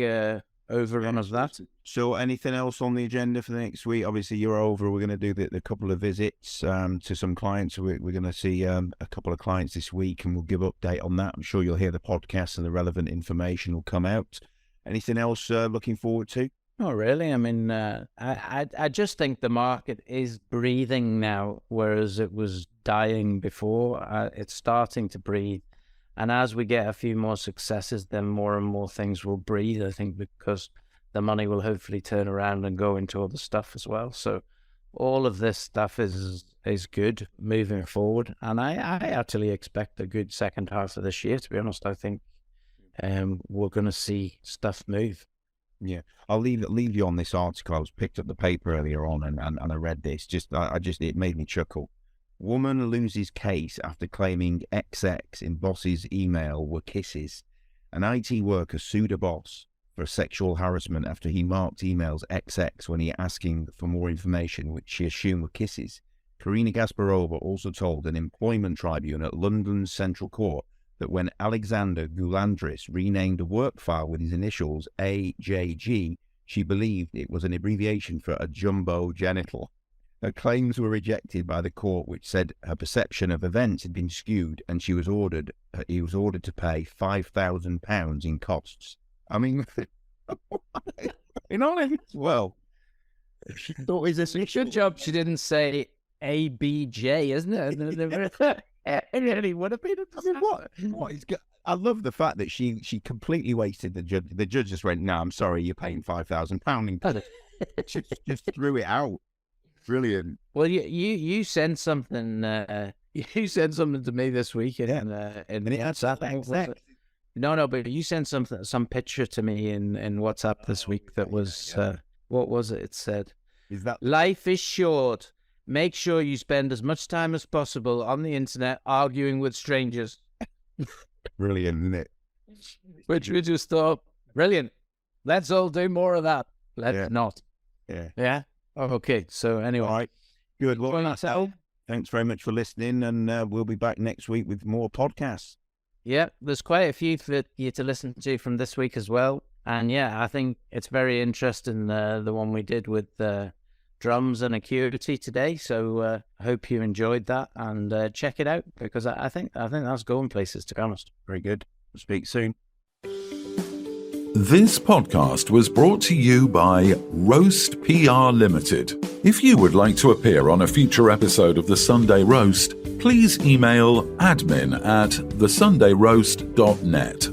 [SPEAKER 3] overrun of that.
[SPEAKER 2] So anything else on the agenda for the next week? Obviously, you're over. We're going to do the couple of visits to some clients. We're going to see a couple of clients this week, and we'll give update on that. I'm sure you'll hear the podcast and the relevant information will come out. Anything else looking forward to?
[SPEAKER 3] Not really. I mean, I just think the market is breathing now, whereas it was dying before. It's starting to breathe. And as we get a few more successes, then more and more things will breathe, I think, because the money will hopefully turn around and go into other stuff as well. So all of this stuff is good moving forward. And I actually expect a good second half of this year, to be honest. I think we're going to see stuff move.
[SPEAKER 2] Yeah, I'll leave you on this article. I was picked up the paper earlier on and I read this. It made me chuckle. Woman loses case after claiming XX in boss's email were kisses. An IT worker sued a boss for sexual harassment after he marked emails XX when he asking for more information, which she assumed were kisses. Karina Gasparova also told an employment tribunal at London's Central Court that when Alexander Goulandris renamed a work file with his initials AJG, she believed it was an abbreviation for a jumbo genital. Her claims were rejected by the court, which said her perception of events had been skewed, and he was ordered to pay £5,000 in costs. I mean, well, she thought it was a
[SPEAKER 3] good job she didn't say ABJ, isn't it? It really would have been.
[SPEAKER 2] I love the fact that she completely wasted the judge. The judge just went, "No, I'm sorry, you're paying £5,000." just threw it out. Brilliant.
[SPEAKER 3] Well, you sent something. You sent something to me this week, and it had that. No, but you sent some picture to me in WhatsApp this week that was what was it? It said,
[SPEAKER 2] "Is that
[SPEAKER 3] life is short. Make sure you spend as much time as possible on the internet arguing with strangers."
[SPEAKER 2] Brilliant, isn't it?
[SPEAKER 3] Which we just thought, brilliant. Let's all do more of that. Let's not.
[SPEAKER 2] Yeah.
[SPEAKER 3] Yeah. Okay, so anyway.
[SPEAKER 2] All right. Good. Well,
[SPEAKER 3] Well,
[SPEAKER 2] that's all. Thanks very much for listening, and we'll be back next week with more podcasts.
[SPEAKER 3] Yeah, there's quite a few for you to listen to from this week as well. And yeah, I think it's very interesting, the one we did with Drumz and Acuity today. So I hope you enjoyed that, and check it out, because I think that's going places, to be honest.
[SPEAKER 2] Very good. Speak soon.
[SPEAKER 1] This podcast was brought to you by Roast PR Limited. If you would like to appear on a future episode of The Sunday Roast, please email admin@thesundayroast.net.